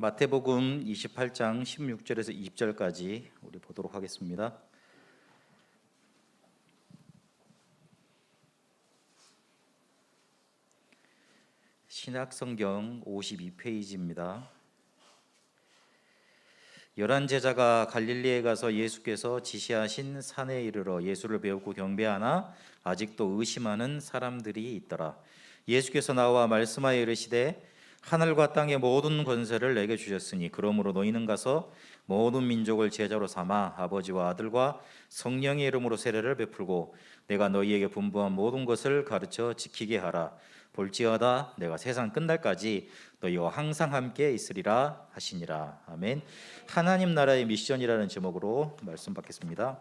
마태복음 28장 16절에서 20절까지 우리 보도록 하겠습니다. 신약성경 52페이지입니다. 11 제자가 갈릴리에 가서 예수께서 지시하신 산에 이르러 예수를 배우고 경배하나 아직도 의심하는 사람들이 있더라. 예수께서 나와 말씀하여 이르시되 하늘과 땅의 모든 권세를 내게 주셨으니 그러므로 너희는 가서 모든 민족을 제자로 삼아 아버지와 아들과 성령의 이름으로 세례를 베풀고 내가 너희에게 분부한 모든 것을 가르쳐 지키게 하라. 볼지어다 내가 세상 끝날까지 너희와 항상 함께 있으리라 하시니라. 아멘. 하나님 나라의 미션이라는 제목으로 말씀 받겠습니다.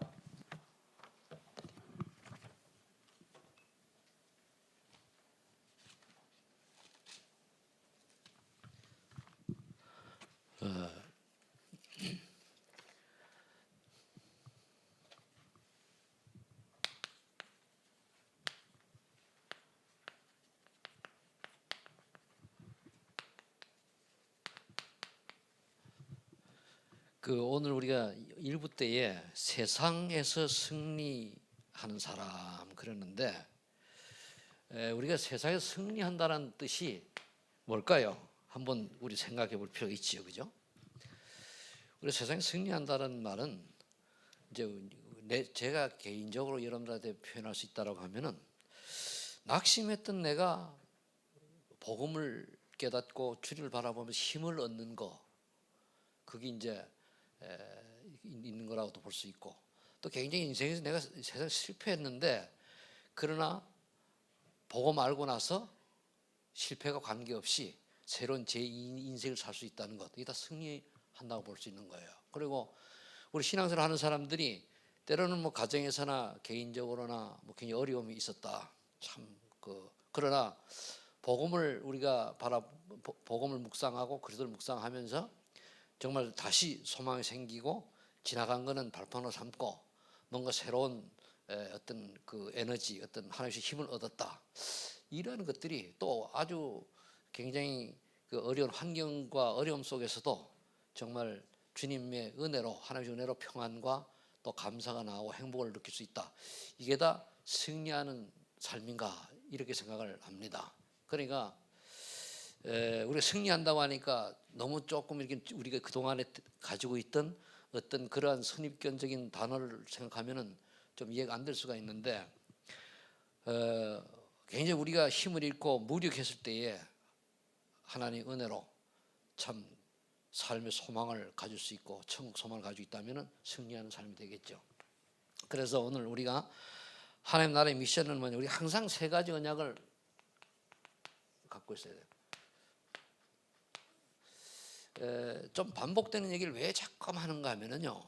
오늘 우리가 일부 때에 세상에서 승리하는 사람 그러는데 우리가 세상에서 승리한다는 뜻이 뭘까요? 한번 우리 생각해 볼 필요가 있지요, 그죠? 우리 세상에 승리한다는 말은 이제 제가 개인적으로 여러분들한테 표현할 수 있다라고 하면은 낙심했던 내가 복음을 깨닫고 주를 바라보면서 힘을 얻는 거, 그게 이제 있는 거라고도 볼 수 있고, 또 굉장히 인생에서 내가 세상에 실패했는데 그러나 복음 알고 나서 실패가 관계없이 새로운 제 인생을 살 수 있다는 것, 이게 다 승리한다고 볼 수 있는 거예요. 그리고 우리 신앙생활 하는 사람들이 때로는 뭐 가정에서나 개인적으로나 뭐 굉장히 어려움이 있었다. 그러나 복음을 우리가 복음을 묵상하고 그리스도를 묵상하면서 정말 다시 소망이 생기고 지나간 거는 발판으로 삼고 뭔가 새로운 어떤 그 에너지, 어떤 하나님의 힘을 얻었다. 이런 것들이 또 아주 굉장히 그 어려운 환경과 어려움 속에서도 정말 주님의 은혜로, 하나님의 은혜로 평안과 또 감사가 나오고 행복을 느낄 수 있다. 이게 다 승리하는 삶인가 이렇게 생각을 합니다. 그러니까 우리가 승리한다고 하니까 너무 조금 이렇게 우리가 그동안에 가지고 있던 어떤 그러한 선입견적인 단어를 생각하면은 좀 이해가 안 될 수가 있는데, 굉장히 우리가 힘을 잃고 무력했을 때에 하나님 은혜로 참 삶의 소망을 가질 수 있고 천국 소망을 가지고 있다면은 승리하는 삶이 되겠죠. 그래서 오늘 우리가 하나님 나라의 미션은 뭐냐, 우리 항상 세 가지 언약을 갖고 있어야 돼요. 좀 반복되는 얘기를 왜 자꾸 하는가 하면은요,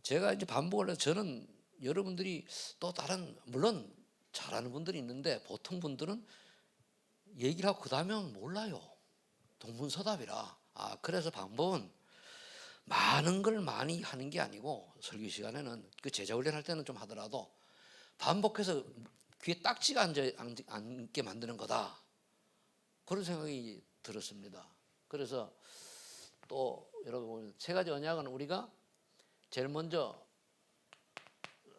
제가 이제 반복을 해서 저는 여러분들이 또 다른, 물론 잘하는 분들이 있는데 보통 분들은 얘기를 하고 그 다음에는 몰라요. 동문서답이라. 그래서 방법은 많은 걸 많이 하는 게 아니고, 설교 시간에는 그 제자 훈련할 때는 좀 하더라도 반복해서 귀에 딱지가 앉게 만드는 거다, 그런 생각이 들었습니다. 그래서 또 여러분, 세 가지 언약은 우리가 제일 먼저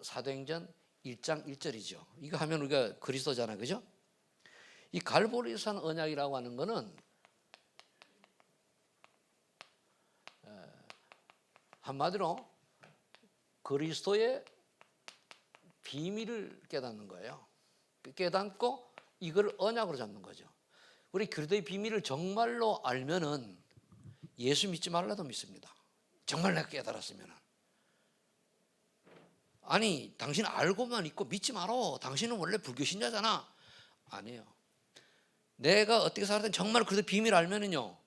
사도행전 1장 1절이죠. 이거 하면 우리가 그리스도잖아요, 그죠? 이 갈보리산 언약이라고 하는 거는 한마디로 그리스도의 비밀을 깨닫는 거예요. 깨닫고 이걸 언약으로 잡는 거죠. 우리 그리스도의 비밀을 정말로 알면은 예수 믿지 말라도 믿습니다. 정말 내가 깨달았으면은. 아니, 당신 알고만 있고 믿지 말어. 당신은 원래 불교 신자잖아. 아니에요. 내가 어떻게 살았든 정말 그리스도의 비밀을 알면은요,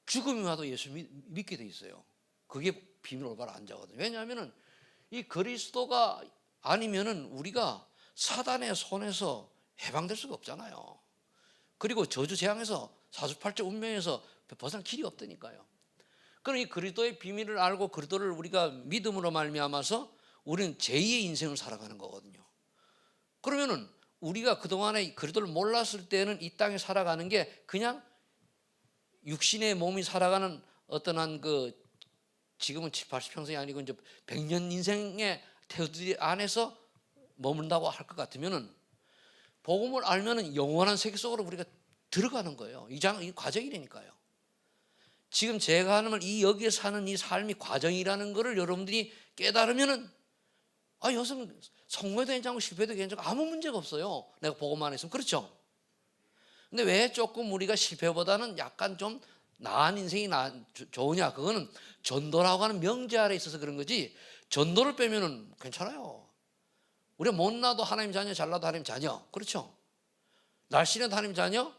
죽음이 와도 예수 믿게 돼 있어요. 그게 비밀 올바로 앉아거든요. 왜냐하면은 이 그리스도가 아니면은 우리가 사단의 손에서 해방될 수가 없잖아요. 그리고 저주 재앙에서 사주팔자 운명에서 벗어날 길이 없다니까요. 그럼 이 그리스도의 비밀을 알고 그리스도를 우리가 믿음으로 말미암아서 우리는 제2의 인생을 살아가는 거거든요. 그러면은 우리가 그동안에 그리스도를 몰랐을 때는 이 땅에 살아가는 게 그냥 육신의 몸이 살아가는 어떤 한 그 지금은 7, 80평생이 아니고 이제 100년 인생의 태우들 안에서 머문다고 할 것 같으면은 복음을 알면은 영원한 세계 속으로 우리가 들어가는 거예요. 이 과정이라니까요. 지금 제가 하는 이 여기에 사는 이 삶이 과정이라는 것을 여러분들이 깨달으면은 요즘 성공해도 괜찮고 실패해도 괜찮고 아무 문제가 없어요. 내가 복음만 했으면. 그렇죠? 근데 왜 조금 우리가 실패보다는 약간 좀 나은 인생이 좋으냐? 그거는 전도라고 하는 명제 아래 있어서 그런 거지, 전도를 빼면은 괜찮아요. 우리가 못나도 하나님 자녀, 잘나도 하나님 자녀. 그렇죠? 날씬해도 하나님 자녀,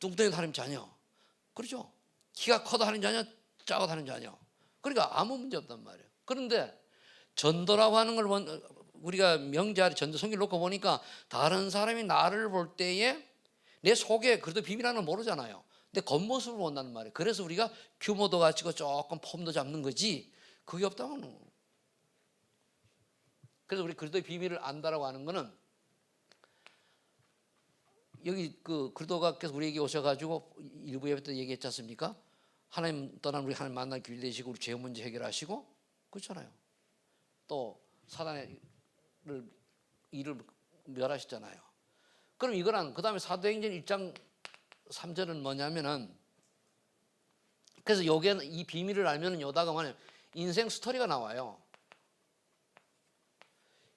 뚱뚱해도 하나님 자녀. 그렇죠? 키가 커도 하나님 자녀, 작아도 하나님 자녀. 그러니까 아무 문제 없단 말이에요. 그런데 전도라고 하는 걸 우리가 명제 아래 전도 성경을 놓고 보니까 다른 사람이 나를 볼 때에 내 속에 그래도 비밀하는 걸 모르잖아요. 근데 겉모습을 본다는 말이에요. 그래서 우리가 규모도 갖추고 조금 폼도 잡는 거지, 그게 없다면. 그래서 우리 그리스도의 비밀을 안다라고 하는 거는, 여기 그 그리스도가께서 우리에게 오셔가지고 일부 예배 때 얘기했지 않습니까? 하나님 떠난 우리 하나님 만날 길 되시고 우리 죄 문제 해결하시고, 그렇잖아요. 또 사단의 일을 멸하셨잖아요. 그럼 이거랑 그 다음에 사도행전 1장 3절은 뭐냐면은, 그래서 요게는 이 비밀을 알면은 요다가 뭐냐면 인생 스토리가 나와요.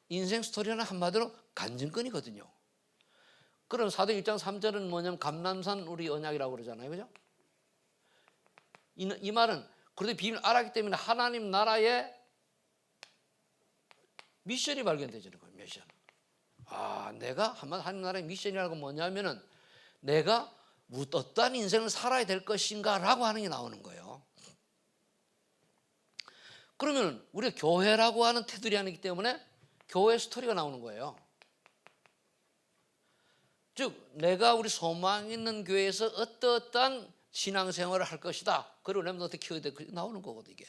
인생 스토리는 한마디로 간증권이거든요. 그럼 사도 1장 3절은 뭐냐면 감람산 우리 언약이라고 그러잖아요. 그죠? 이 말은 그래도 비밀을 알았기 때문에 하나님 나라의 미션이 발견되지는 거예요. 미션. 내가 하나님 나라의 미션이라고 뭐냐면은 내가 어떠한 인생을 살아야 될 것인가 라고 하는 게 나오는 거예요. 그러면 우리가 교회라고 하는 테두리 안이기 때문에 교회 스토리가 나오는 거예요. 즉 내가 우리 소망 있는 교회에서 어떠한 신앙생활을 할 것이다, 그리고 렘넌트 어떻게 키워야 돼, 나오는 거거든 이게.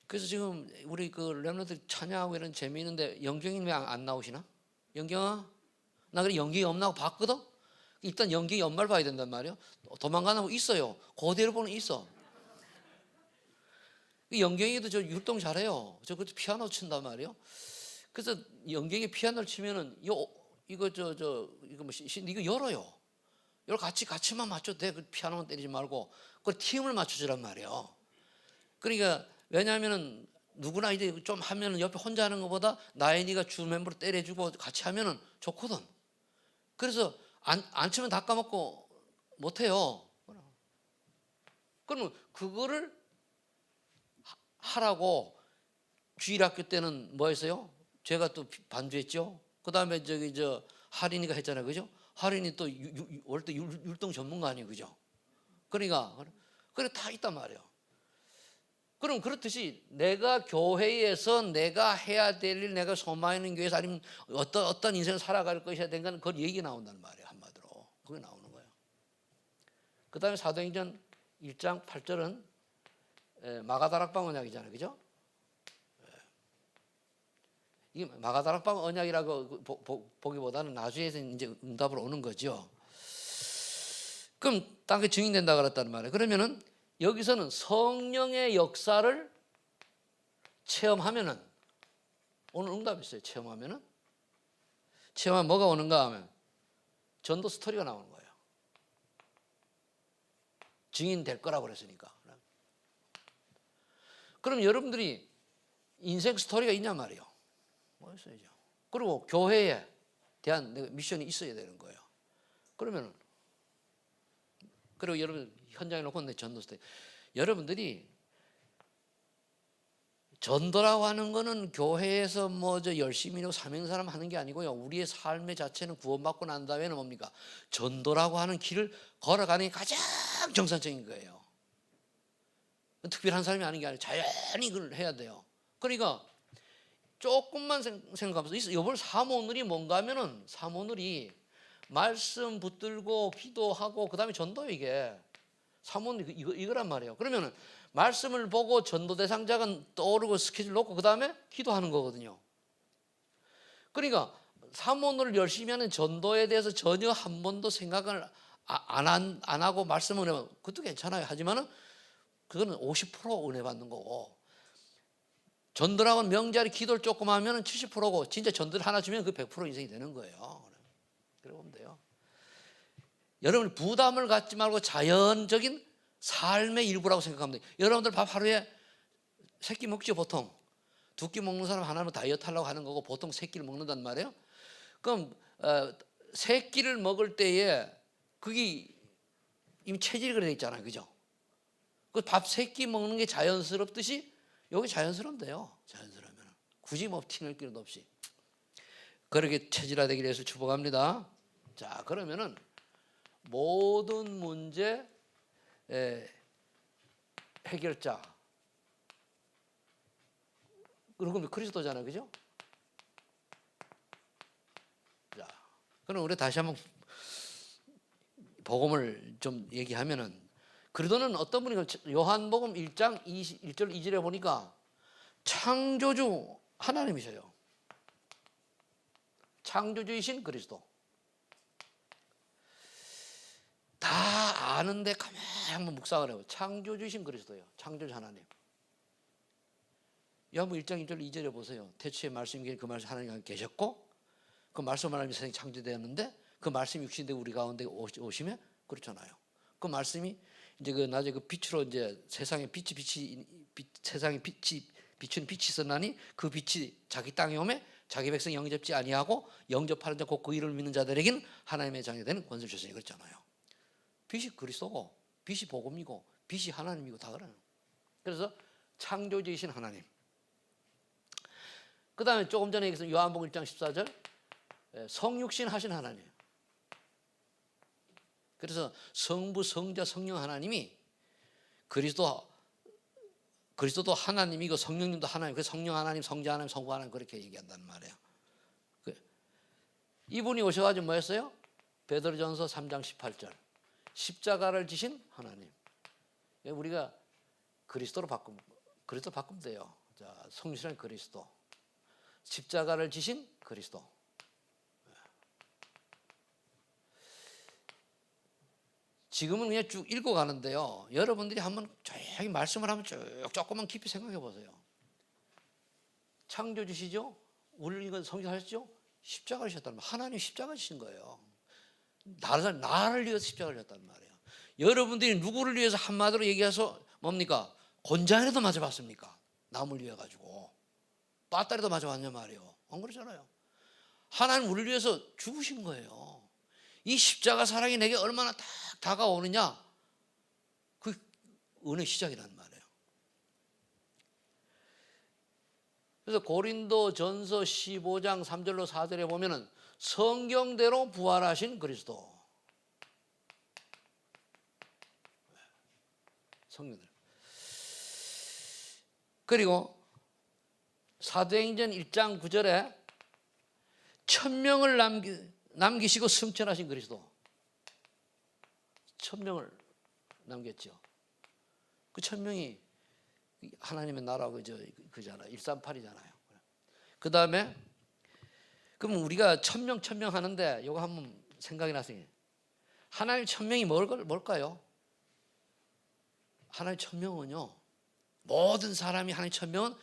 그래서 지금 우리 그 렘넌트 찬양하고 이런 재미있는데 영경이 왜 안 나오시나? 영경아, 나 그래 영경이 없나고 봤거든. 일단 영경이 엄마를 봐야 된단 말이에요. 도망가는 있어요. 그대로 보는 있어. 영경이도 저 율동 잘해요. 저 피아노 친단 말이에요. 그래서 영경이 피아노를 치면은 이거 열어요. 이걸 같이만 맞춰도 돼. 그 피아노만 때리지 말고 그 팀을 맞춰주란 말이에요. 그러니까 왜냐하면은 누구나 이제 좀 하면은 옆에 혼자 하는 것보다 나연이가 주 멤버로 때려주고 같이 하면은 좋거든. 그래서 안 치면 다 까먹고 못해요. 그러면 그거를 하라고 주일학교 때는 뭐 했어요? 제가 또 반주했죠. 그 다음에 하린이가 했잖아요. 그죠? 하린이 또 올 때 율동 전문가 아니에요. 그죠? 그러니까 그래 다 있단 말이에요. 그럼 그렇듯이 내가 교회에서 내가 해야 될 일, 내가 소망하는 교회에서 아니면 어떤 인생을 살아갈 것이야 된 건 그걸 얘기 나온다는 말이에요. 한마디로 그게 나오는 거예요. 그 다음에 사도행전 1장 8절은 마가다락방 언약이잖아요. 그죠? 이게 마가다락방 언약이라고 보기보다는 나중에서 이제 응답으로 오는 거죠. 그럼 딴 게 증인된다 그랬단 말이에요. 그러면은 여기서는 성령의 역사를 체험하면은, 오늘 응답이 있어요. 체험하면은 뭐가 오는가 하면 전도 스토리가 나오는 거예요. 증인 될 거라고 그랬으니까. 그럼 여러분들이 인생 스토리가 있냐 말이에요. 뭐 있어야죠. 그리고 교회에 대한 미션이 있어야 되는 거예요. 그러면 그리고 여러분 현장에 놓고 내 전도 스토리. 여러분들이 전도라고 하는 거는 교회에서 열심히 사명사람 하는 게 아니고요. 우리의 삶의 자체는 구원받고 난 다음에는 뭡니까? 전도라고 하는 길을 걸어가는 게 가장 정상적인 거예요. 특별한 사람이 아닌 게 아니라 자연히 그걸 해야 돼요. 그러니까 조금만 생각하면서 이번 사모늘이 뭔가 하면은 사모늘이 말씀 붙들고 기도하고 그 다음에 전도. 이게 사모늘 이거란 말이에요. 그러면은 말씀을 보고 전도 대상자가 떠오르고 스케줄 놓고 그 다음에 기도하는 거거든요. 그러니까 사모늘을 열심히 하는 전도에 대해서 전혀 한 번도 생각을 안 하고 말씀 은혜 그것도 괜찮아요. 하지만은 그거는 50% 은혜 받는 거고, 전도라고 명자리 기도를 조금 하면은 70%고, 진짜 전도를 하나 주면 그 100% 인생이 되는 거예요. 그래 보면 돼요. 여러분 부담을 갖지 말고 자연적인 삶의 일부라고 생각하면 돼요. 여러분들 밥 하루에 3끼 먹죠. 보통 2끼 먹는 사람 하나는 다이어트 하려고 하는 거고, 보통 3끼를 먹는단 말이에요. 그럼 3끼를 먹을 때에 그게 이미 체질이 그래 있잖아요. 그죠? 그 밥 3끼 먹는 게 자연스럽듯이 여기 자연스러운데요. 자연스러우면 굳이 뭐 티낼 필요도 없이 그렇게 체질화되기를 위해서 축복합니다. 자, 그러면은 모든 문제 해결자, 그리고 그리스도잖아요. 그죠? 자, 그럼 우리 다시 한번 복음을 좀 얘기하면은, 그리스도는 어떤 분인가? 요한복음 1장 1절 2절에 보니까 창조주 하나님이셔요. 창조주이신 그리스도. 다 아는데 가만히 한번 묵상을 해요. 창조주이신 그리스도예요. 창조주 하나님. 요한복음 1장 1절 2절에 보세요. 태초에 말씀이 그 말씀 하나님 계셨고, 그 말씀 하나님이 세상이 창조되었는데 그 말씀이 육신되고 우리 가운데 오시면, 그렇잖아요. 그 말씀이 이제 그 낮에 그 빛으로 이제 세상에 세상에 빛이 비추는 빛이 있었나니 그 빛이 자기 땅에 오매 자기 백성 영접지 아니하고 영접하는 자 곧 그 이름을 믿는 자들에게는 하나님의 자녀가 되는 권세를 주셨으니, 그랬잖아요. 빛이 그리스도고, 빛이 복음이고, 빛이 하나님이고 다 그래요. 그래서 창조주이신 하나님. 그 다음에 조금 전에 얘기했던 요한복음 1장 14절 성육신 하신 하나님. 그래서 성부, 성자, 성령 하나님이 그리스도도 하나님이고 성령님도 하나님. 그래서 성령 하나님, 성자 하나님, 성부 하나님 그렇게 얘기한단 말이에요. 이분이 오셔가지고 뭐 했어요? 베드로전서 3장 18절 십자가를 지신 하나님. 우리가 그리스도 바꾸면 돼요. 자, 성실한 그리스도, 십자가를 지신 그리스도. 지금은 그냥 쭉 읽어가는데요. 여러분들이 한번 조용히 말씀을 한번 쭉 조금만 깊이 생각해 보세요. 창조주시죠? 우리가 성취하셨죠? 십자가를 지셨단 말이에요. 하나님 십자가 지신 거예요. 나를 위해서 십자가를 졌단 말이에요. 여러분들이 누구를 위해서 한마디로 얘기해서 뭡니까? 곤장이라도 맞아봤습니까? 남을 위해 가지고 빠따리도 맞아봤냐 말이에요. 안 그러잖아요. 하나님 우리를 위해서 죽으신 거예요. 이 십자가 사랑이 내게 얼마나 딱 다가오느냐, 그 은혜 시작이란 말이에요. 그래서 고린도전서 15장 3절로 4절에 보면은 성경대로 부활하신 그리스도. 성경대로. 그리고 사도행전 1장 9절에 천명을 남기시고 승천하신 그리스도. 천명을 남겼죠. 그 천명이 하나님의 나라 그잖아요. 138이잖아요. 그 다음에 그럼 우리가 천명 하는데 이거 한번 생각이 나세요. 하나님 천명이 뭘까요? 하나님 천명은요, 모든 사람이 하나님 천명은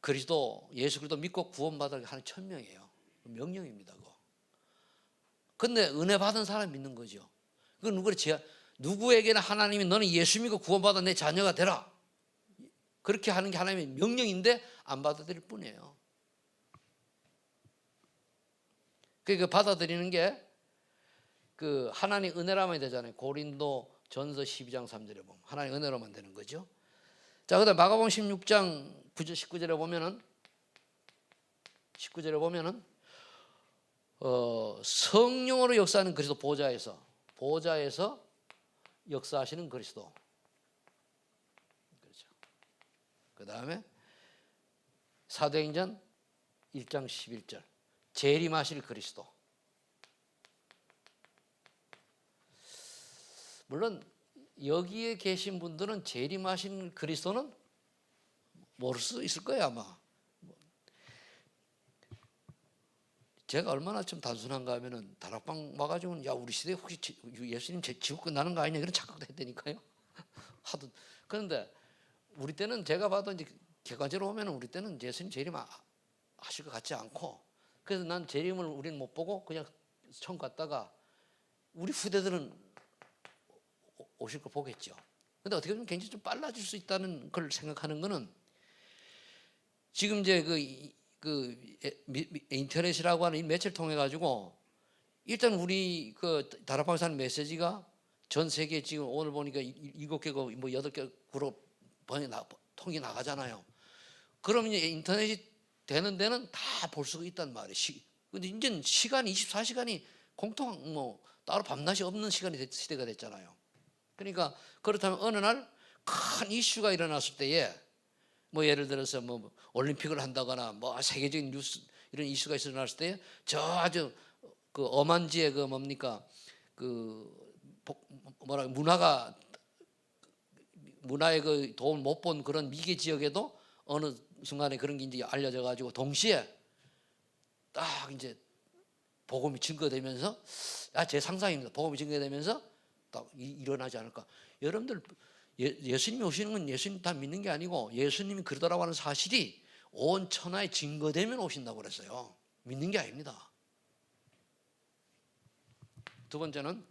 그리스도, 예수 그리스도 믿고 구원받을 하나님 천명이에요. 명령입니다. 그거. 근데 은혜 받은 사람 믿는 거죠. 그건 누구에게나 하나님이 너는 예수 믿고 구원받아 내 자녀가 되라, 그렇게 하는 게 하나님의 명령인데 안 받아들일 뿐이에요. 그러니까 받아들이는 게 그 하나님 은혜라면 되잖아요. 고린도 전서 12장 3절에 보면 하나님 은혜로만 되는 거죠. 자, 그다음 마가복음 16장 9절 19절에 보면은 성령으로 역사하는 그리스도, 보좌에서 역사하시는 그리스도. 그렇죠. 그 다음에 사도행전 1장 11절 재림하실 그리스도. 물론 여기에 계신 분들은 재림하신 그리스도는 모를 수 있을 거예요. 아마 제가 얼마나 좀 단순한가 하면은 다락방 와가지고는 야 우리 시대에 혹시 예수님 지구 끝나는 거 아니냐 이런 착각도 했다니까요. 하도 그런데 우리 때는 제가 봐도 이제 객관적으로 보면은 우리 때는 예수님 재림 하실 것 같지 않고 그래서 난 재림을 우리는 못 보고 그냥 처음 갔다가 우리 후대들은 오실 걸 보겠죠. 근데 어떻게 보면 굉장히 좀 빨라질 수 있다는 걸 생각하는 거는 지금 이제 인터넷이라고 하는 이 매체를 통해 가지고 일단 우리 그 다락방에서 하는 메시지가 전 세계 지금 오늘 보니까 7개국 뭐 8개국으로 통이 나가잖아요. 그럼 이제 인터넷이 되는 데는 다 볼 수가 있단 말이에요. 근데 이제 시간이 24시간이 공통 뭐 따로 밤낮이 없는 시대가 됐잖아요. 그러니까 그렇다면 어느 날 큰 이슈가 일어났을 때에 뭐 예를 들어서 뭐 올림픽을 한다거나 뭐 세계적인 뉴스 이런 이슈가 일어났을 때 저 아주 그 엄한지의 그 뭡니까 그 뭐라 문화의 그 도움을 못 본 그런 미개 지역에도 어느 순간에 그런 게 이제 알려져 가지고 동시에 딱 이제 복음이 증거되면서 제 상상입니다. 복음이 증거되면서 딱 일어나지 않을까. 여러분들 예수님이 오시는 건 예수님 다 믿는 게 아니고 예수님이 그러더라고 하는 사실이 온 천하에 증거되면 오신다고 그랬어요. 믿는 게 아닙니다. 두 번째는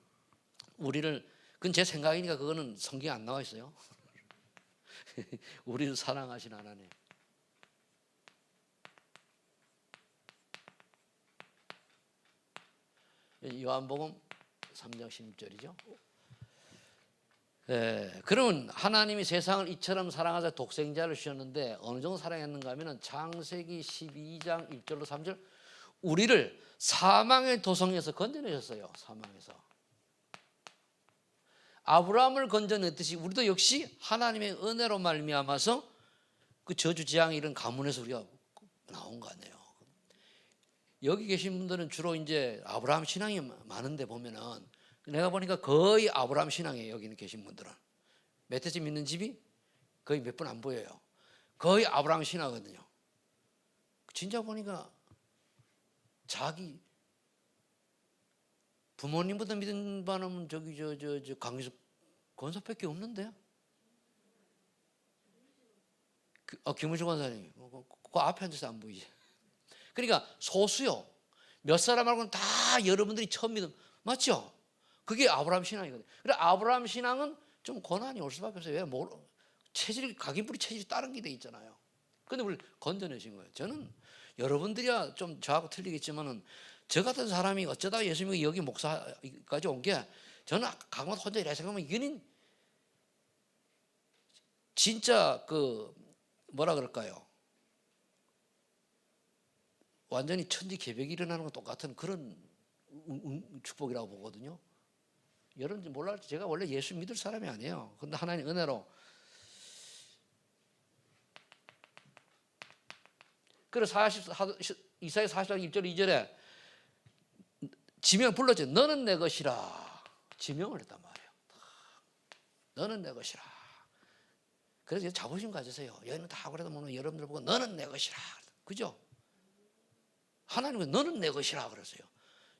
그건 제 생각이니까 그거는 성경에 안 나와 있어요. 우리를 사랑하신 하나님. 요한복음 3장 16절이죠. 그러면 하나님이 세상을 이처럼 사랑하사 독생자를 주셨는데 어느 정도 사랑했는가 하면 창세기 12장 1절로 3절 우리를 사망의 도성에서 건져내셨어요. 사망에서. 아브라함을 건져냈듯이 우리도 역시 하나님의 은혜로 말미암아서 그 저주지향 이런 가문에서 우리가 나온 거 아니에요. 여기 계신 분들은 주로 이제 아브라함 신앙이 많은데 보면은 내가 보니까 거의 아브라함 신앙이에요. 여기 계신 분들은 멧돼지 믿는 집이 거의 몇 분 안 보여요. 거의 아브라함 신앙이거든요. 진짜 보니까 자기 부모님보다 믿은 바는 저기 저 강기석 권사밖에 없는데요. 김우주 권사님 그 앞에 앉아서 안 보이지. 그러니까 소수요. 몇 사람 말고는 다 여러분들이 처음 믿음 맞죠? 그게 아브라함 신앙이거든요. 그래 아브라함 신앙은 좀 고난이 올 수밖에 없어요. 왜 각인뿌리 체질이 다른 게 돼 있잖아요. 근데 우리 건져내신 거예요. 저는 여러분들이야 좀 저하고 틀리겠지만은 저 같은 사람이 어쩌다 예수님이 여기 목사까지 온 게 저는 가끔 혼자 이래 생각하면 이거는 진짜 그 뭐라 그럴까요? 완전히 천지개벽이 일어나는 것 똑같은 그런 축복이라고 보거든요. 여러분 몰랄지 제가 원래 예수 믿을 사람이 아니에요. 근데 하나님 은혜로 그래서 이사야 40장 1절 2절에 지명 불렀죠. 너는 내 것이라 지명을 했단 말이에요. 너는 내 것이라. 그래서 자부심 가지세요. 여기는 다 그래도 뭐 여러분들 보고 너는 내 것이라. 그죠? 하나님은 너는 내 것이라 그랬어요.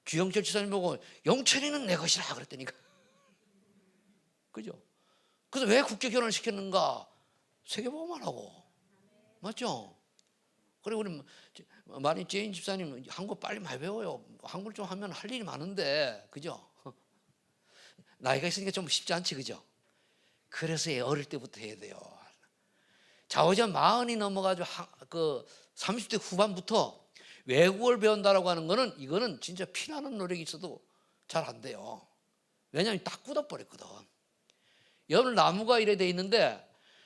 주영철 지사님 보고 영철이는 내 것이라 그랬다니까. 그죠? 그래서 왜 국제 결혼을 시켰는가? 세계보고만 하고. 맞죠? 그리고 우리 많이 제인 집사님 한국 빨리 많이 배워요. 한국을 좀 하면 할 일이 많은데. 그죠? 나이가 있으니까 좀 쉽지 않지. 그죠? 그래서 어릴 때부터 해야 돼요. 좌우전 40이 넘어가지고 그 30대 후반부터 외국어를 배운다라고 하는 거는 이거는 진짜 피나는 노력이 있어도 잘 안 돼요. 왜냐하면 딱 굳어버렸거든. 여러분 나무가 이래 돼 있는데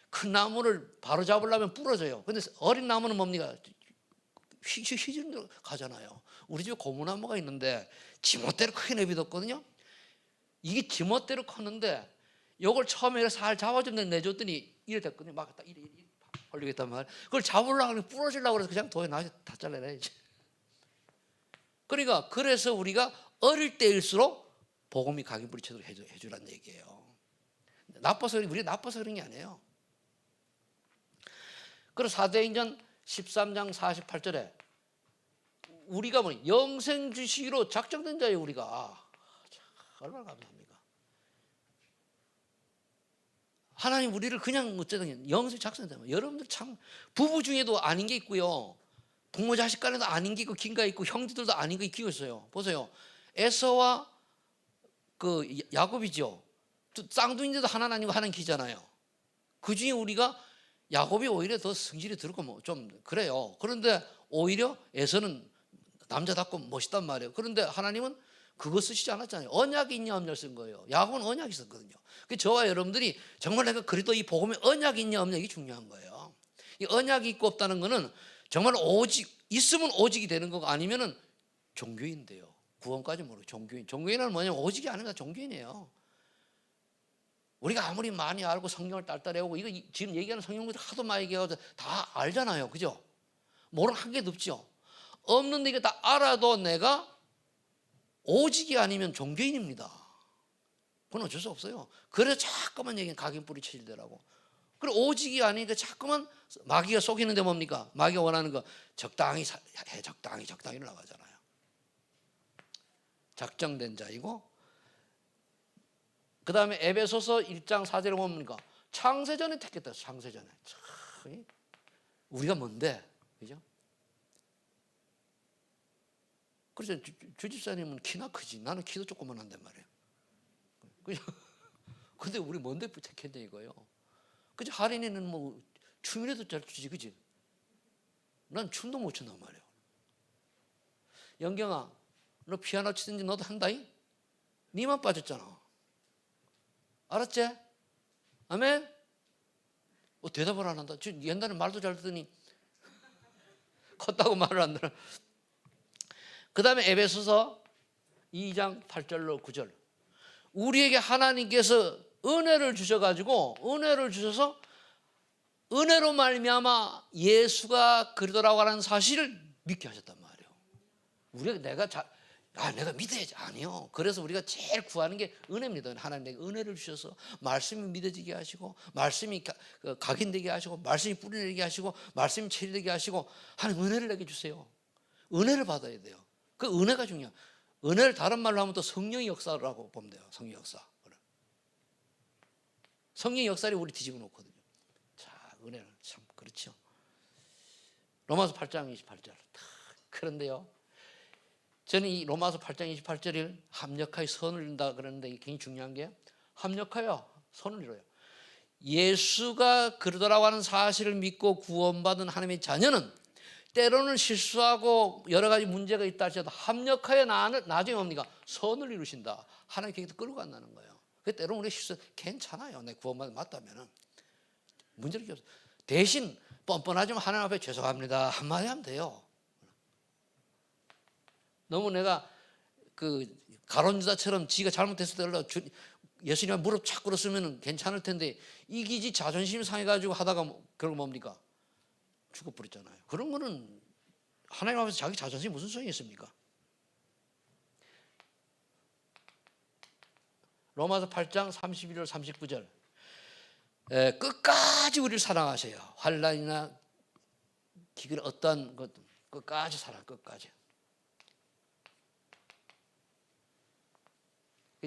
큰 나무를 바로 잡으려면 부러져요. 근데 어린 나무는 뭡니까? 휘지는 가잖아요. 우리 집에 고무나무가 있는데 지멋대로 크게 내비뒀거든요. 이게 지멋대로 컸는데 이걸 처음에 살 잡아좀 내줬더니 이래 됐거든요. 막 딱 이래 걸리겠단 말이야. 그걸 잡으려고 하면 부러지려고 해서 그냥 도에 다 잘라내야지. 그러니까 그래서 우리가 어릴 때일수록 복음이 각인뿌리치도록 해주란 얘기예요. 우리 나빠서 그런 게 아니에요. 그리고 사도행전 13장 48절에 우리가 뭐 영생 주시기로 작정된 자예요. 우리가 얼마나 감사합니까? 하나님 우리를 그냥 어쨌든 영생 작정된. 여러분들 참 부부 중에도 아닌 게 있고요. 부모 자식 간에도 아닌 게 있고 긴가 있고 형제들도 아닌 게 있고 있어요. 보세요. 에서와 그 야곱이죠. 쌍둥이인데도 하나는 아니고 하나는 기잖아요. 그 중에 우리가 야곱이 오히려 더 성질이 들고 뭐 좀 그래요. 그런데 오히려 에서는 남자답고 멋있단 말이에요. 그런데 하나님은 그거 쓰시지 않았잖아요. 언약이 있냐 없냐를 쓴 거예요. 야곱은 언약이 있었거든요. 그 저와 여러분들이 정말 내가 그리도 이 복음에 언약이 있냐 없냐 이게 중요한 거예요. 이 언약이 있고 없다는 거는 정말 오직 있으면 오직이 되는 거고 아니면은 종교인데요. 구원까지 모르고 종교인. 종교인은 뭐냐면 오직이 아니라 종교인이에요. 우리가 아무리 많이 알고 성경을 딸딸해오고 이거 지금 얘기하는 성경들 하도 많이 얘기해서 다 알잖아요. 그죠? 모르는 한 개도 없죠. 없는데 이거 다 알아도 내가 오직이 아니면 종교인입니다. 그건 어쩔 수 없어요. 그래서 자꾸만 얘기는 각인 뿌리 쳐질더라고. 그리고 오직이 아니니까 자꾸만 마귀가 속이는데 뭡니까? 마귀가 원하는 거 적당히 해, 적당히 나가잖아요. 작정된 자이고 그 다음에 에베소서 1장 4절에 뭡니까? 창세전에 택했다. 창세전에. 참, 우리가 뭔데? 그죠? 그래서 주집사님은 키나 크지. 나는 키도 조그만한데 말이에요. 그죠? 근데 우리 뭔데 택했냐 이거예요. 그죠? 할인이는 뭐 춤이라도 잘 추지, 그지? 난 춤도 못 춘단 말이에요. 영경아, 너 피아노 치든지 너도 한다이? 니만 빠졌잖아. 알았지? 아멘? 대답을 안 한다. 옛날에 말도 잘 듣더니 컸다고 말을 안 들어. 그 다음에 에베소서 2장 8절로 9절. 우리에게 하나님께서 은혜를 주셔가지고 은혜를 주셔서 은혜로 말미암아 예수가 그리스도라고 하는 사실을 믿게 하셨단 말이에요. 우리가 내가 믿어야지. 아니요. 그래서 우리가 제일 구하는 게 은혜입니다. 하나님 내게 은혜를 주셔서 말씀이 믿어지게 하시고 말씀이 각인되게 하시고 말씀이 뿌리내게 하시고 말씀이 체리되게 하시고 하나님 은혜를 내게 주세요. 은혜를 받아야 돼요. 그 은혜가 중요해요. 은혜를 다른 말로 하면 또 성령의 역사라고 보면 돼요. 성령의 역사. 성령의 역사를 우리 뒤집어 놓거든요. 자, 은혜는 참 그렇죠. 로마서 8장 28절. 그런데요. 저는 이 로마서 8장 28절을 합력하여 선을 이룬다 그러는데 이게 굉장히 중요한 게 합력하여 선을 이뤄요. 예수가 그러더라고 하는 사실을 믿고 구원받은 하나님의 자녀는 때로는 실수하고 여러 가지 문제가 있다 할지라도 합력하여 나중에 뭡니까? 선을 이루신다. 하나님께서 끌고 간다는 거예요. 때로는 우리 실수 괜찮아요. 내 구원받은 맞다면은 문제는 없어요. 대신 뻔뻔하지만 하나님 앞에 죄송합니다 한마디 하면 돼요. 너무 내가 그 가룟 유다처럼 지가 잘못했을 때 예수님한테 무릎 착 꿇었으면 괜찮을 텐데 이기지 자존심 상해가지고 하다가 결국 뭡니까? 죽어버렸잖아요. 그런 거는 하나님 앞에서 자기 자존심이 무슨 소용이 있습니까? 로마서 8장 31절 39절 끝까지 우리를 사랑하세요. 환난이나 기근 어떠한 것 끝까지 끝까지.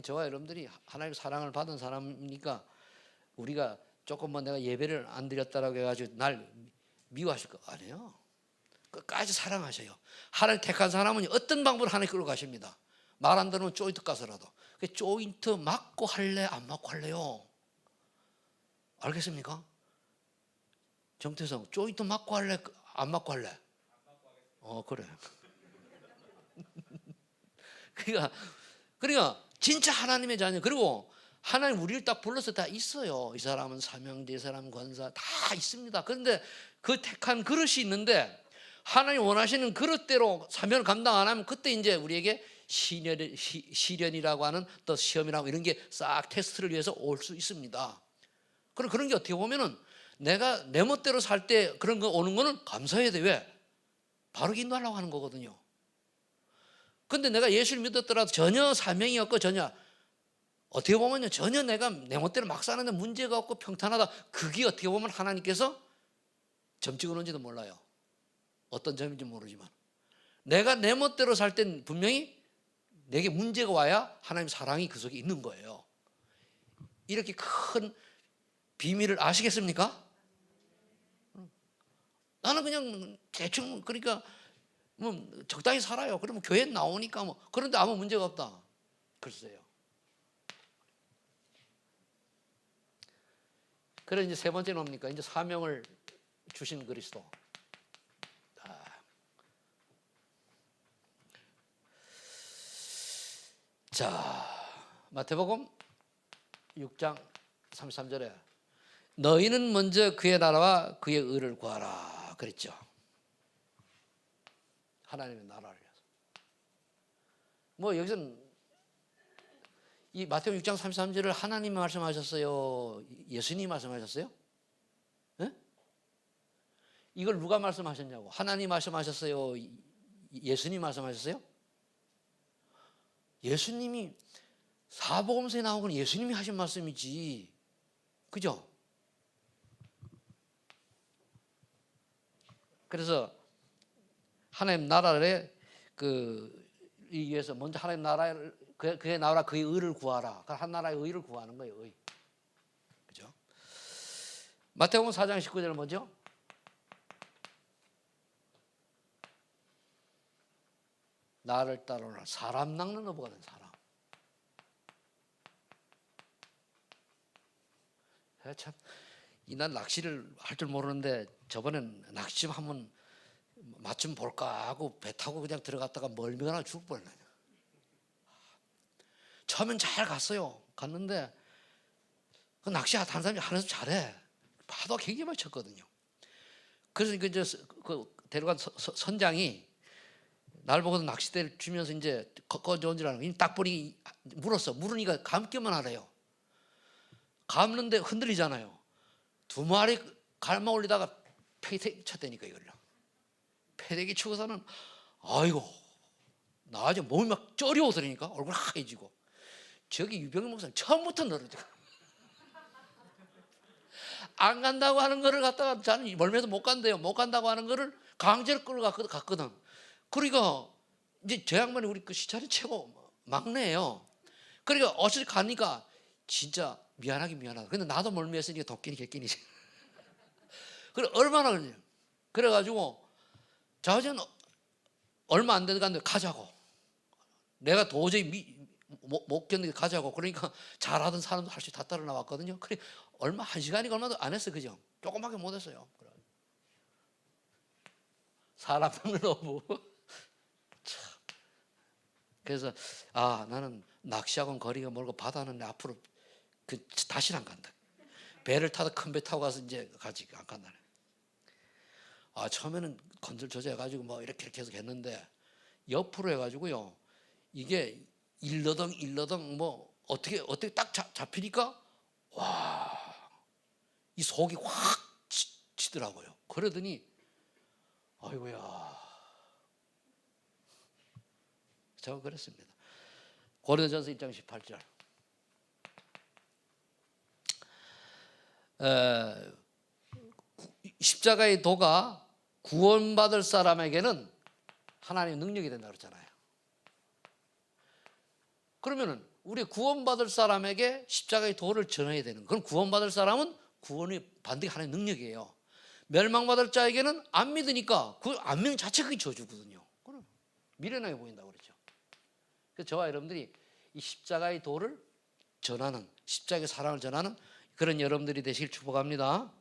저와 여러분들이 하나님의 사랑을 받은 사람이니까 우리가 조금 내가 예배를 안 드렸다라고 해가지고 날 미워하실 거 아니에요. 끝까지 사랑하셔요. 하나님 택한 사람은 어떤 방법으로 하나님 끌고 가십니다. 말 안 들으면 조인트 가서라도. 조인트 맞고 할래 안 맞고 할래요? 알겠습니까? 정태성 조인트 맞고 할래 안 맞고 할래? 그래. 그러니까 진짜 하나님의 자녀. 그리고 하나님 우리를 딱 불러서 다 있어요. 이 사람은 사명제, 이 사람은 권사 다 있습니다. 그런데 그 택한 그릇이 있는데 하나님 원하시는 그릇대로 사명을 감당 안 하면 그때 이제 우리에게 시련이라고 하는 또 시험이라고 이런 게 싹 테스트를 위해서 올 수 있습니다. 그런 게 어떻게 보면은 내가 내 멋대로 살 때 그런 거 오는 거는 감사해야 돼. 왜? 바로 인도하려고 하는 거거든요. 근데 내가 예수를 믿었더라도 전혀 사명이 없고 전혀 어떻게 보면요 전혀 내가 내 멋대로 막 사는데 문제가 없고 평탄하다. 그게 어떻게 보면 하나님께서 점 찍어놓은지도 몰라요. 어떤 점인지 모르지만 내가 내 멋대로 살 땐 분명히 내게 문제가 와야 하나님 사랑이 그 속에 있는 거예요. 이렇게 큰 비밀을 아시겠습니까? 나는 그냥 대충 그러니까 뭐 적당히 살아요. 그러면 교회 나오니까 뭐 그런데 아무 문제가 없다. 글쎄요. 그래 이제 세 번째는 뭡니까? 이제 사명을 주신 그리스도. 자, 마태복음 6장 33절에 너희는 먼저 그의 나라와 그의 의를 구하라 그랬죠. 하나님의 나라를 위해서. 뭐 여기서는 이 마태복음 6장 33절을 하나님이 말씀하셨어요? 예수님이 말씀하셨어요? 네? 이걸 누가 말씀하셨냐고. 하나님 말씀하셨어요? 예수님이 말씀하셨어요? 예수님이 사복음서에 나온 건 예수님이 하신 말씀이지. 그죠? 그래서 하나님 나라를 위해서 먼저 하나님 나라를 그의 나라 그의 의를 구하라. 한 나라의 의를 구하는 거예요. 의. 그죠? 마태복음 4장 19절은 뭐죠? 나를 따르라. 사람 낚는 어부가 된 사람. 참, 난 낚시를 할 줄 모르는데 저번엔 낚시 좀 한번 맛 좀 볼까 하고 배 타고 그냥 들어갔다가 멀미가 나 죽을 뻔했네. 처음엔 잘 갔어요. 갔는데 그 낚시 하는 사람이 하면서 잘해. 파도가 굉장히 많이 쳤거든요. 그래서 그 데려간 선장이 날 보고도 낚싯대를 주면서 이제 꺼져온 줄 알고 딱 보니 물었어. 물으니까 감기만 하래요. 감는데 흔들리잖아요. 두 마리 갈망 올리다가 패대기 쳤다니까 이걸요. 패대기 치고서는 아이고 나 아주 몸이 막 쩌려오더라니까 얼굴 하얘지고 저기 유병희 목사님 처음부터 늘어져. 안 간다고 하는 거를 갖다가 저는 멀면서 못 간대요. 못 간다고 하는 거를 강제로 끌어갔거든. 그러니까 이제 저 양반이 우리 그 시차리 최고 막내예요. 그러니까 어차피 가니까 진짜 미안하긴 미안하다. 근데 나도 멀미했으니까 도끼니 개끼니지. 그래 얼마나 그러냐. 그래가지고 자전 얼마 안 되는 간데 가자고. 내가 도저히 못 견디게 가자고. 그러니까 잘하던 사람도 할 수 다 따라 나왔거든요. 그래 얼마 한 시간이가 얼마도 안 했어 그죠? 조금밖에 못 했어요. 사람 낚는 어부. 참. 그래서 나는 낚시하고는 거리가 멀고 바다는 앞으로 다시는 안 간다. 배를 타도 큰 배 타고 가서 이제 가지 안 간다. 처음에는 건들조져 해가지고 뭐 이렇게 계속 했는데 옆으로 해가지고요. 이게 일러덩 뭐 어떻게 딱 잡히니까 이 속이 확 치더라고요. 그러더니 아이고야. 제가 그랬습니다. 고린도전서 1장 18절. 십자가의 도가 구원받을 사람에게는 하나님의 능력이 된다고 그랬잖아요. 그러면은 우리 구원받을 사람에게 십자가의 도를 전해야 되는. 그럼 구원받을 사람은 구원이 반드시 하나님의 능력이에요. 멸망받을 자에게는 안 믿으니까 그 안 믿는 자체가 그게 저주거든요. 그럼 미련하게 보인다고 그랬죠. 그래서 저와 여러분들이 이 십자가의 도를 전하는, 십자가의 사랑을 전하는 그런 여러분들이 되시길 축복합니다.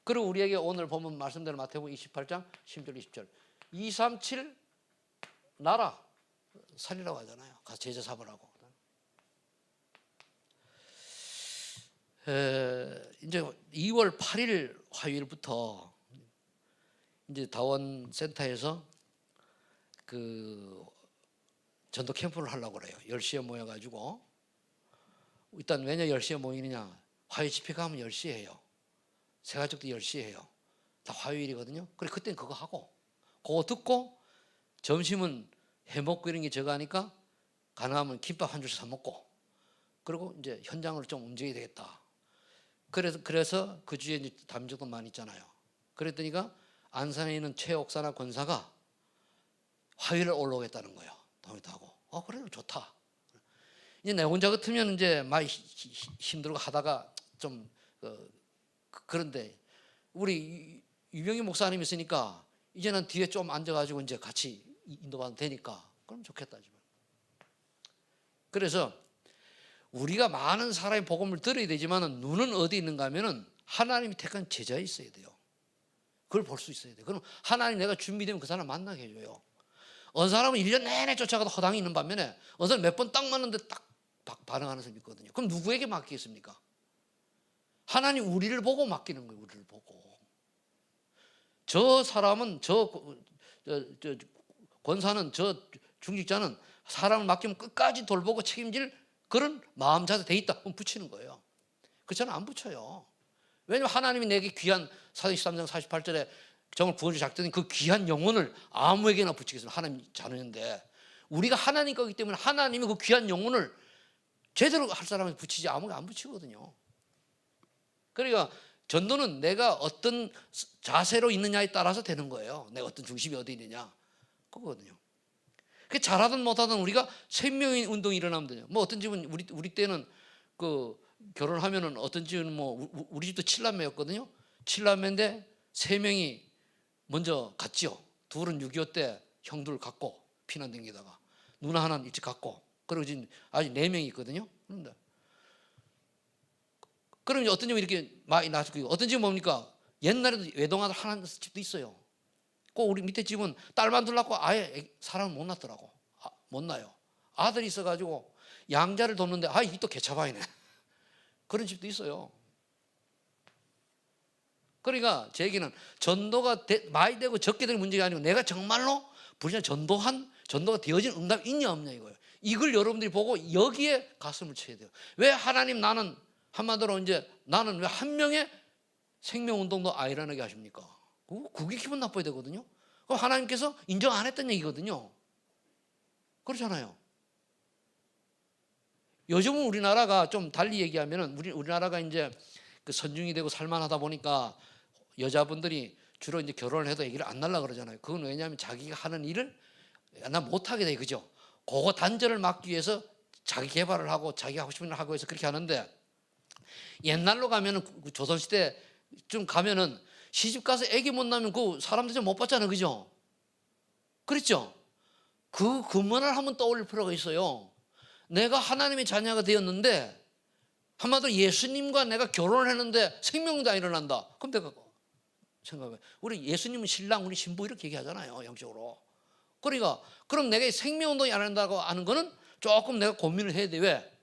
그리고 우리에게 오늘 보면 말씀대로 마태복음 28장 10절 20절 237 나라 살리라고 하잖아요. 가서 제자 삼으라고. 이제 2월 8일 화요일부터 이제 다원 센터에서 그 전도 캠프를 하려고 그래요. 10시에 모여가지고 일단 왜냐 10시에 모이느냐 화요일 집회 가면 10시에 해요. 새가족도 10시에 해요. 다 화요일이거든요. 그래 그때는 그거 하고 그거 듣고 점심은 해먹고 이런 게 저거 하니까 가능하면 김밥 한 줄씩 사 먹고 그리고 이제 현장을 좀 움직여야 되겠다. 그래서 그 주에 이제 담적도 많이 있잖아요. 그랬더니가 안산에 있는 최옥사나 권사가 화요일에 올라오겠다는 거예요. 동의도 하고. 그래도 좋다. 이제 내 혼자 같으면 이제 많이 힘들고 하다가 좀 그런데 우리 유병희 목사님 있으니까 이제는 뒤에 좀 앉아가지고 이제 같이 인도받으면 되니까 그럼 좋겠다. 그래서 우리가 많은 사람의 복음을 들어야 되지만 눈은 어디 있는가 하면은 하나님이 택한 제자에 있어야 돼요. 그걸 볼 수 있어야 돼요. 그럼 하나님 내가 준비되면 그 사람 만나게 해줘요. 어느 사람은 1년 내내 쫓아가도 허당이 있는 반면에 어느 사람은 몇 번 딱 맞는데 딱 반응하는 사람이 있거든요. 그럼 누구에게 맡기겠습니까? 하나님 우리를 보고 맡기는 거예요. 우리를 보고. 저 사람은 저 권사는 저 중직자는 사람을 맡기면 끝까지 돌보고 책임질 그런 마음 자세 돼 있다. 그럼 붙이는 거예요. 그렇잖아요. 안 붙여요. 왜냐하면 하나님이 내게 귀한 사도행 13장 48절에 정말 구원주 작정인 그 귀한 영혼을 아무에게나 붙이겠습니다. 하나님 자녀인데 우리가 하나님 거기 때문에 하나님이 그 귀한 영혼을 제대로 할 사람에게 붙이지 아무에게 안 붙이거든요. 그러니까 전도는 내가 어떤 자세로 있느냐에 따라서 되는 거예요. 내가 어떤 중심이 어디 있느냐 그거거든요. 그 잘하든 못하든 우리가 생명의 운동이 일어나면 돼요. 뭐 어떤 집은 우리 때는 그 결혼하면은 어떤 집은 뭐 우리 집도 7남매였거든요. 7남매인데 3명이 먼저 갔지요. 둘은 6.25 때 형들 갖고 피난 댕기다가 누나 하나는 일찍 갖고 그리고 지금 아직 4명이 있거든요. 그러면 어떤 집은 이렇게 많이 낳고 어떤 집은 뭡니까? 옛날에도 외동아들 하나 집도 있어요. 꼭 우리 밑에 집은 딸만 둘 낳고 아예 사람을 못 낳더라고. 못 낳아요. 아들이 있어가지고 양자를 돕는데 이게 또 개차바이네. 그런 집도 있어요. 그러니까 제 얘기는 전도가 많이 되고 적게 되는 문제가 아니고 내가 정말로 불신 전도가 되어진 응답이 있냐 없냐 이거예요. 이걸 여러분들이 보고 여기에 가슴을 쳐야 돼요. 왜 하나님 나는 한마디로 이제 나는 왜 한 명의 생명운동도 아이러니하게 하십니까? 그게 기분 나빠야 되거든요. 그럼 하나님께서 인정 안 했던 얘기거든요. 그렇잖아요. 요즘은 우리나라가 좀 달리 얘기하면은 우리나라가 이제 그 선중이 되고 살만하다 보니까 여자분들이 주로 이제 결혼을 해도 얘기를 안 날라 그러잖아요. 그건 왜냐하면 자기가 하는 일을 나 못하게 돼, 그죠? 그거 단절을 막기 위해서 자기 개발을 하고 자기가 하고 싶은 일 하고 해서 그렇게 하는데 옛날로 가면은 그 조선시대 좀 가면은 시집 가서 애기 못 낳으면 그 사람들 좀 못 봤잖아요, 그죠? 그렇죠? 그 근원을 한번 떠올릴 필요가 있어요. 내가 하나님의 자녀가 되었는데 한마디로 예수님과 내가 결혼을 했는데 생명도 안 일어난다. 그럼 내가 생각해. 우리 예수님은 신랑, 우리 신부 이렇게 얘기하잖아요, 영적으로. 그러니까 그럼 내가 생명운동이 안 한다고 하는 거는 조금 내가 고민을 해야 돼. 왜?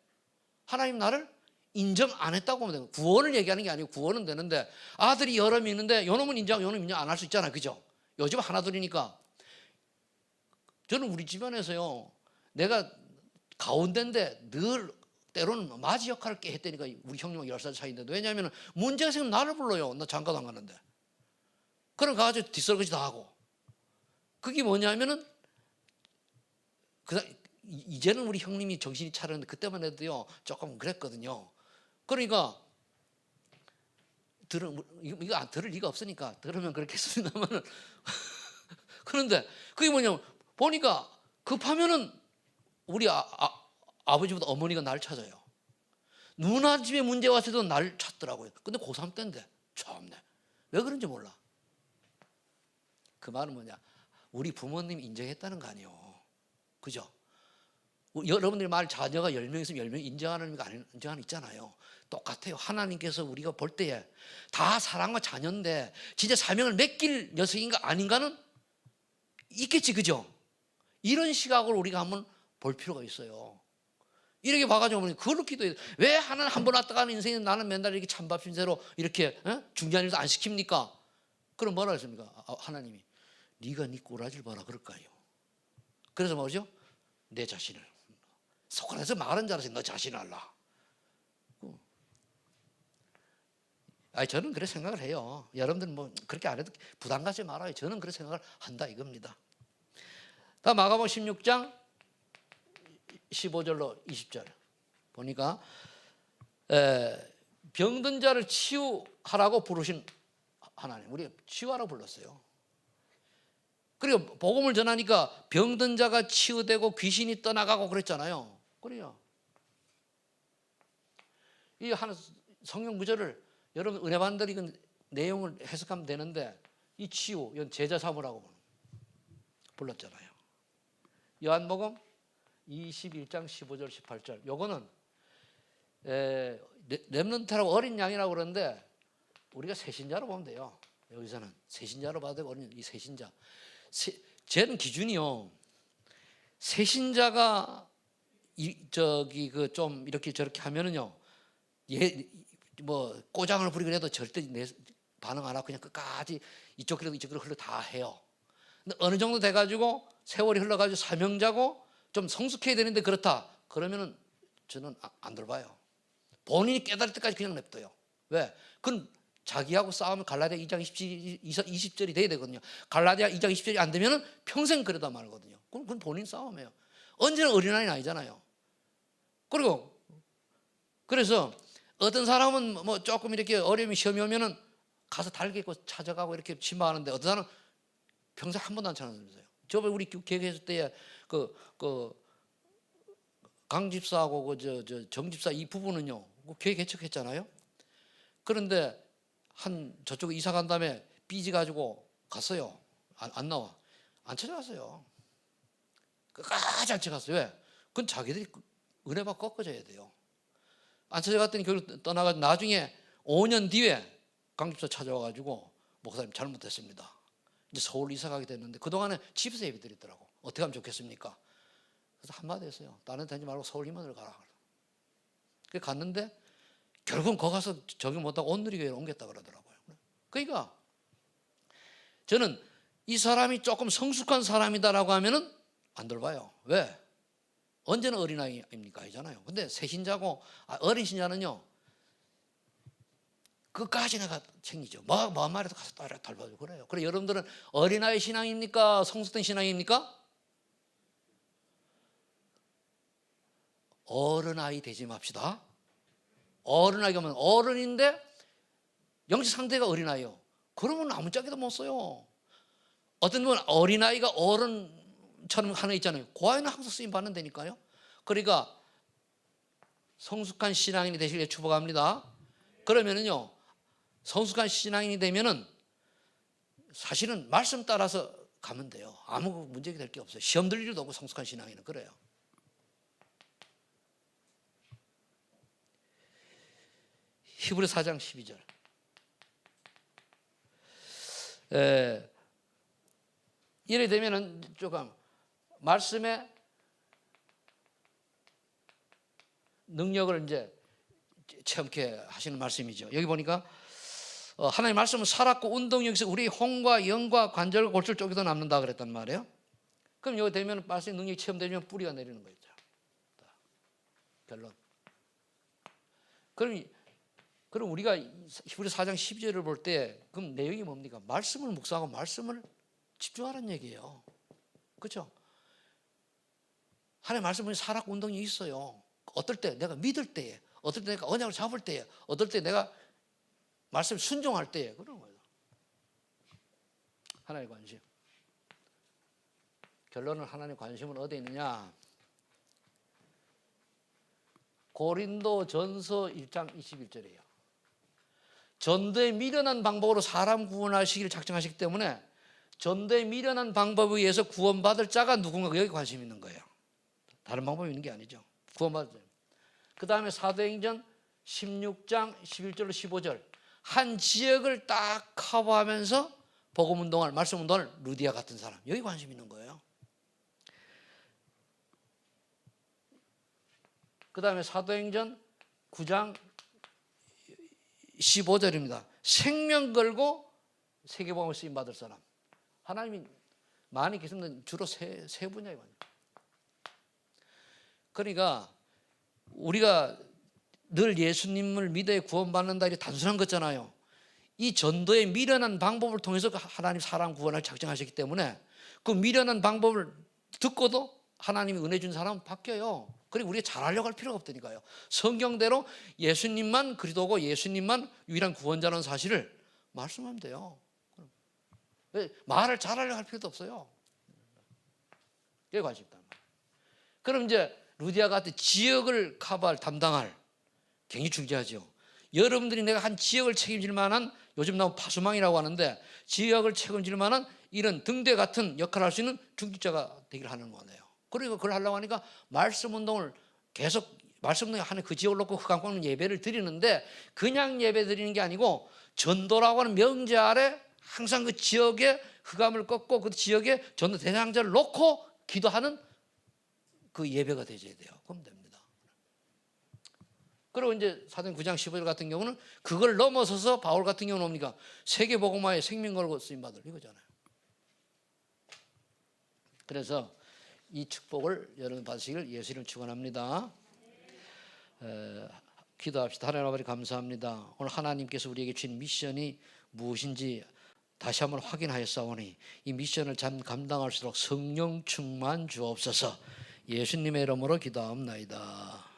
하나님 나를 인정 안 했다고 하면 돼요. 구원을 얘기하는 게 아니고 구원은 되는데 아들이 여러 명 있는데 요놈은 인정, 요놈은 인정 안 할 수 있잖아요, 그죠? 요즘 하나둘이니까. 저는 우리 집안에서요, 내가 가운데인데 늘 때로는 맞이 역할을 꽤 했다니까. 우리 형님하고 10살 차이인데도. 왜냐하면 문제가 생기면 나를 불러요. 나 장가도 안 가는데. 그럼 가가지고 뒷설거지 다 하고. 그게 뭐냐면은 이제는 우리 형님이 정신이 차렸는데 그때만 해도요 조금 그랬거든요. 그러니까 이거 안 들을 리가 없으니까 들으면 그렇겠습니다만은 그런데 그게 뭐냐면 보니까 급하면은 우리 아버지보다 어머니가 날 찾아요. 누나 집에 문제 왔을 때도 날 찾더라고요. 근데 고3 때인데 참네. 왜 그런지 몰라. 그 말은 뭐냐? 우리 부모님이 인정했다는 거 아니에요. 그죠? 여러분들이 말 자녀가 10명 있으면 10명 인정하는 거 아닌 인정하는 있잖아요. 똑같아요. 하나님께서 우리가 볼 때에 다 사랑과 자녀인데 진짜 사명을 맡길 녀석인가 아닌가는 있겠지, 그죠? 이런 시각으로 우리가 한번 볼 필요가 있어요. 이렇게 봐가지고 보니 그걸로 기도해요. 왜 하나는 한 번 왔다 가는 인생에 나는 맨날 이렇게 찬밥 신세로 이렇게 중요한 일도 안 시킵니까? 그럼 뭐라 했습니까? 하나님이 네가 네 꼬라지를 봐라 그럴까요? 그래서 뭐죠? 내 자신을 소크라테스 말한 줄 알았어요. 너 자신을 알라. 저는 그렇게 생각을 해요. 여러분들은 뭐 그렇게 안 해도 부담 갖지 말아요. 저는 그렇게 생각을 한다 이겁니다. 다 마가복음 16장 15절로 20절 보니까 병든 자를 치유하라고 부르신 하나님, 우리 치유하라고 불렀어요. 그리고 복음을 전하니까 병든 자가 치유되고 귀신이 떠나가고 그랬잖아요. 그래요. 이 하나 성경 구절을 여러분 은혜 받는 대로 이건 내용을 해석하면 되는데, 이 치유, 이건 제자 삼으라고 불렀잖아요. 요한복음 21장 15절 18절. 요거는 렘넌트라고 어린 양이라고 그러는데 우리가 새신자로 보면 돼요. 여기서는 새신자로 봐도 되고, 어린 이 새신자. 쟤는 기준이요. 새신자가 좀 이렇게 저렇게 하면은요, 뭐 꼬장을 부리고 해도 절대 반응 안 하고 그냥 끝까지 이쪽으로 흘러 다 해요. 근데 어느 정도 돼가지고 세월이 흘러가지고 사명자고 좀 성숙해야 되는데 그렇다 그러면은 저는 안 돌봐요. 본인이 깨달을 때까지 그냥 냅둬요. 왜? 그건 자기하고 싸우면 갈라디아 2장 20절이 돼야 되거든요. 갈라디아 2장 20절이 안 되면은 평생 그러다 말거든요. 그건 본인 싸움이에요. 언제나 어린아이는 아니잖아요. 그리고 그래서 어떤 사람은 뭐 조금 이렇게 어려움이 시험이 오면은 가서 달겠고 찾아가고 이렇게 침방하는데, 어떤 사람은 평생 한 번도 안 찾아봤어요. 저번에 우리 계획했을 때에 강 집사하고 정 집사 이 부부는요, 계획 개척했잖아요. 그런데 저쪽에 이사 간 다음에 삐지 가지고 갔어요. 안 나와. 안 찾아갔어요. 끝까지 안 찾아갔어요. 왜? 그건 자기들이 은혜 받고 꺾어져야 돼요. 안 찾아갔더니 결국 떠나가지고 나중에 5년 뒤에 강집사 찾아와가지고 목사님 잘못했습니다. 이제 서울 이사 가게 됐는데 그동안에 집에서 예배 드리더라고. 어떻게 하면 좋겠습니까? 그래서 한마디 했어요. 다른 데 하지 말고 서울 임원을 가라. 그래서 갔는데 결국은 거기 가서 적용 못하고 온누리교회로 옮겼다 그러더라고요. 그러니까 저는 이 사람이 조금 성숙한 사람이다라고 하면은 안 돌봐요. 왜? 언제나 어린아이입니까? 아니잖아요. 근데 새신자고 어린 신자는요, 끝까지 내가 챙기죠. 뭐 말해도 가서 따라 돌봐주고 그래요. 그래, 여러분들은 어린아이 신앙입니까? 성숙된 신앙입니까? 어른아이 되지 맙시다. 어른아이가 면 어른인데 영적 상태가 어린아이요. 그러면 아무짝에도 못 써요. 어떤 분은 어린아이가 어른처럼 하나 있잖아요. 그 아이는 항상 쓰임 받는다니까요. 그러니까 성숙한 신앙인이 되시길 축복합니다. 그러면은요, 성숙한 신앙인이 되면은 사실은 말씀 따라서 가면 돼요. 아무 문제가 될 게 없어요. 시험 들 일도 없고 성숙한 신앙인은 그래요. 히브리 4장 12절. 이래 되면은 조금 말씀의 능력을 이제 체험케 하시는 말씀이죠. 여기 보니까 하나님 말씀은 살았고 운동력에서 우리 혼과 영과 관절과 골수를 쪼개도 남는다 그랬단 말이에요. 그럼 여기 되면 말씀의 능력이 체험되면 뿌리가 내리는 거죠. 결론. 그럼 우리가 히브리 4장 12절을 볼 때 그럼 내용이 뭡니까? 말씀을 묵상하고 말씀을 집중하라는 얘기예요. 그렇죠? 하나님 말씀은 살았고 운동이 있어요. 어떨 때 내가 믿을 때에, 어떨 때 내가 언약을 잡을 때에, 어떨 때 내가 말씀 순종할 때에, 그런 거예요. 하나님의 관심. 결론은 하나님의 관심은 어디에 있느냐? 고린도 전서 1장 21절이에요. 전도에 미련한 방법으로 사람 구원하시기를 작정하시기 때문에 전도에 미련한 방법에 의해서 구원받을 자가 누군가, 여기 관심이 있는 거예요. 다른 방법이 있는 게 아니죠. 구원받을 자. 그 다음에 사도행전 16장 11절로 15절. 한 지역을 딱 커버하면서 복음운동을, 말씀운동을 루디아 같은 사람, 여기 관심 있는 거예요. 그 다음에 사도행전 9장 15절입니다. 생명 걸고 세계복음을 쓰임받을 사람. 하나님이 많이 계시는 주로 세 분야에 관해요. 그러니까 우리가 늘 예수님을 믿어야 구원받는다, 이게 단순한 거잖아요. 이 전도의 미련한 방법을 통해서 하나님 사람 구원을 작정하셨기 때문에 그 미련한 방법을 듣고도 하나님이 은혜 준 사람은 바뀌어요. 그리고 우리가 잘하려고 할 필요가 없다니까요. 성경대로 예수님만 그리스도고 예수님만 유일한 구원자라는 사실을 말씀하면 돼요. 말을 잘하려고 할 필요도 없어요. 그게 관심 있단 말이에요. 그럼 이제 루디아 같은 지역을 커버할 담당할 굉장히 중요하죠. 여러분들이 내가 한 지역을 책임질 만한, 요즘 나온 파수망이라고 하는데, 지역을 책임질 만한 이런 등대 같은 역할을 할 수 있는 중직자가 되기를 하는 거네요. 그리고 그걸 하려고 하니까 말씀 운동을 계속, 말씀 운동을 하는 그 지역을 놓고 흑암 꺾는 예배를 드리는데, 그냥 예배 드리는 게 아니고 전도라고 하는 명제 아래 항상 그 지역에 흑암을 꺾고 그 지역에 전도 대상자를 놓고 기도하는 그 예배가 되어야 돼요. 그럼 됩니다. 그리고 이제 사도행 9장 15절 같은 경우는 그걸 넘어서서 바울 같은 경우는 뭡니까? 세계복음화에 생명 걸고 쓰임받을 이거잖아요. 그래서 이 축복을 여러분 받으시길 예수 이름 축원합니다. 기도합시다. 하나님 아버지 감사합니다. 오늘 하나님께서 우리에게 주신 미션이 무엇인지 다시 한번 확인하였사오니 이 미션을 잘 감당할수록 성령 충만 주옵소서. 예수님의 이름으로 기도합나이다.